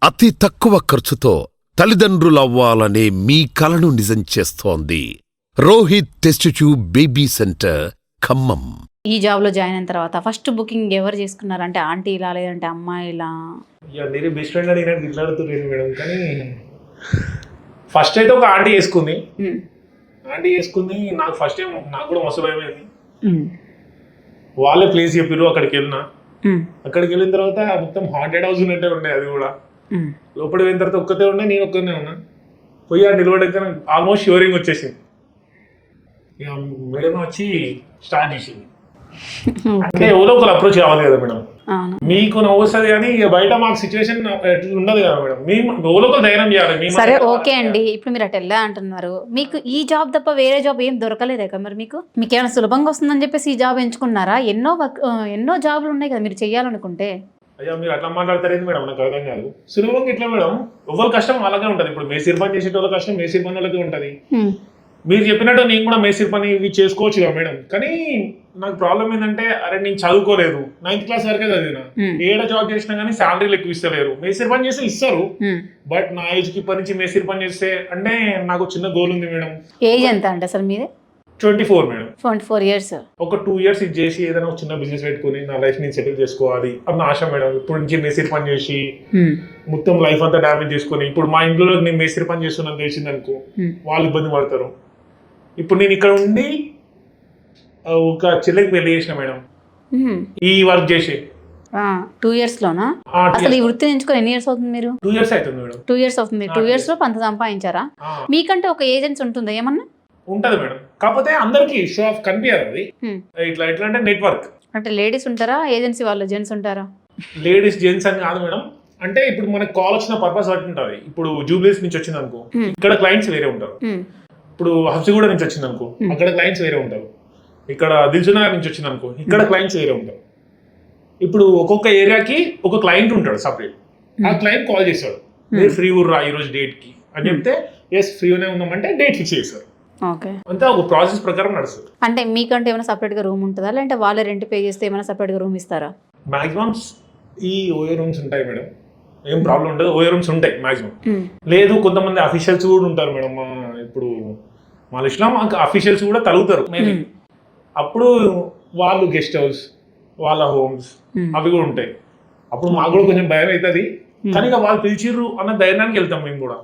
అతి తక్కువ ఖర్చుతో తల్లిదండ్రులవ్వాలనే మీ కలను నిజం చేస్తోంది Rohit test tube baby centre Khammam. ఈ జాబ్లో జాయిన్ అయిన తర్వాత ఫస్ట్ బుకింగ్ ఎవరు చేసుకున్నారు? అంటే ఆంటీ ఇలా లేదంటే అమ్మాయి ఇలా? మీరు బెస్ట్ ఫ్రెండ్ అని నేను ఇట్లాడుతున్నాను మేడం, కానీ ఫస్ట్ అయితే ఒక ఆంటీ చేసుకుంది. నాకు ఫస్ట్ టైం నాకు కూడా మస్తు భయమైంది. వాళ్ళే ప్లేస్ చెప్పారు, అక్కడికి వెళ్ళిన తర్వాత మొత్తం హాంటెడ్ హౌస్ ఉన్నట్టే ఉండే. అది కూడా లోపల పోయిన తర్వాత ఒక్కతే ఉండే, నేను ఒక్కనే ఉన్నా. పోయి ఆ నిలబడక ఆల్మోస్ట్ షోరింగ్ వచ్చేసింది. ఇక మేడం వచ్చి స్టార్ట్ చేసింది. అంటే ఎవరో ఒకరు అప్రోచ్ కావాలి కదా మేడం, మీకు నవ్వు వస్తుంది కానీ ఇక బయట మాకు సిచ్యువేషన్ ఉండదు కదా మేడం. మేము ఎవరో ఒకరు ధైర్యం చేయాలి. సరే ఓకే అండి, ఇప్పుడు మీరు అటు వెళ్ళా అంటున్నారు, మీకు ఈ జాబ్ తప్ప వేరే జాబ్ ఏం దొరకలేదే కదా మరి? మీకు ఏమైనా సులభంగా వస్తుందని చెప్పేసి ఈ జాబ్ ఎంచుకున్నారా? ఎన్నో జాబ్లు ఉన్నాయి కదా మీరు చెయ్యాలనుకుంటే. అయ్యా మీరు అట్లా మాట్లాడతారేంది మేడం, నాకు అర్థం కాదు. సులభంగా ఇట్లా మేడం, ఎవరి కష్టం అలాగే ఉంటుంది. ఇప్పుడు మేసిర్ పని చేసేటోళ్ళ కష్టం మేసిర్ పని వాళ్ళకి ఉంటుంది. మీరు చెప్పినట్టు నేను కూడా మేసిర్ పని ఇవి చేసుకోవచ్చు కదా మేడం. కానీ నాకు ప్రాబ్లం ఏంటంటే, అరే నేను చదువుకోలేదు, 9th క్లాస్ వరకే చదివినా. ఏడ జాబ్ చేసినా కానీ శాలరీలు ఎక్కువ ఇస్తలేరు. మేసిర్ పని చేస్తే ఇస్తారు, బట్ నా ఏజ్కి ఇప్పటి నుంచి మేసిర్ పని చేస్తే అంటే నాకు చిన్న గోల్ ఉంది మేడం. ఏజ్ ఎంత అంటే అసలు మీదే? 24 మేడం. 24 years. ఒక 2 years ఇది చేసి ఏదైనా ఒక చిన్న బిజినెస్ పెట్టుకుని నా లైఫ్ నేను సెటిల్ చేసుకోవాలి అని నా ఆశ మేడం. ఇప్పుడు నుంచి మేసిర్ పని చేసి మొత్తం లైఫ్ అంతా డ్యామేజ్ చేసుకుని, ఇప్పుడు మా ఇంట్లో నేను మేసిర్ పని చేస్తున్నాను తెలిసింది అనుకో, వాళ్ళు ఇబ్బంది పడతారు. ఇప్పుడు నేను ఇక్కడ ఉండి ఒక చెల్లెకి పెళ్లి చేసిన మేడం, ఈ వర్క్ చేసి 2 years లోనా? అసలు ఈ వృత్తిని ఎంచుకొని ఎన్ని ఇయర్స్ అవుతుంది మీరు? 2 years అవుతుంది మేడం. 2 years అవుతుంది. 2 years లో పంత సంపాదించారా? మీకంటే ఒక ఏజెన్సీ ఉంటుందా ఏమన్నా? ఉంటది మేడం, కాకపోతే అందరికి షో ఆఫ్ కనిపించదు. అది ఇట్లా ఎట్లా అంటే నెట్వర్క్. అంటే లేడీస్ ఉంటారా, ఏజెన్సీ వాళ్ళు జెంట్స్ ఉంటారా? లేడీస్ జెంట్స్ అని కాదు మేడం, అంటే ఇప్పుడు మనకు కాల్ వచ్చిన పర్పస్ బట్టి ఉంటుంది. ఇప్పుడు జూబ్లీస్ నుంచి వచ్చింది అనుకో, ఇక్కడ క్లయింట్స్ వేరే ఉంటారు. ఇప్పుడు హబ్సిగూడ నుంచి వచ్చింది అనుకో, అక్కడ క్లయింట్స్ వేరే ఉంటారు. ఇక్కడ దిల్సునగర్ నుంచి వచ్చింది అనుకో, ఇక్కడ క్లయింట్స్ వేరే ఉంటారు. ఇప్పుడు ఒక్కొక్క ఏరియాకి ఒక క్లయింట్ ఉంటాడు సపరేట్. ఆ క్లయింట్ కాల్ చేస్తాడు, మీరు ఫ్రీ ఊర్రా ఈరోజు డేట్ కి అని చెప్తే, ఎస్ ఫ్రీగానే ఉన్నామంటే డేట్ ఫిక్స్ చేస్తారు. అంతా ఒక ప్రాసెస్ ప్రకారం నడుస్తుంది. అంటే మీకంటే ఏమైనా సపరేట్ గా రూమ్ ఉంటుందా, లేదంటే వాళ్ళే రెంట్ పే చేస్తే ఏమైనా సపరేట్ గా రూమ్ ఇస్తారా? మాక్సిమం ఈ ఓయో రూమ్స్ ఉంటాయి మేడం, ఏం ప్రాబ్లం ఉండదు. ఓయో రూమ్స్ ఉంటాయి మాక్సిమం. లేదు కొంతమంది అఫీషియల్స్ కూడా ఉంటారు మేడం. ఇప్పుడు మా ఇస్లాం అఫీషియల్స్ కూడా తలుగుతారు. అప్పుడు వాళ్ళు గెస్ట్ హౌస్, వాళ్ళ హోమ్స్ అవి కూడా ఉంటాయి. అప్పుడు మాకు కూడా కొంచెం భయం అవుతుంది, కానీ ఇక వాళ్ళు పిలిచిర్రు అన్న ధైర్యానికి వెళ్తాం మేము కూడా.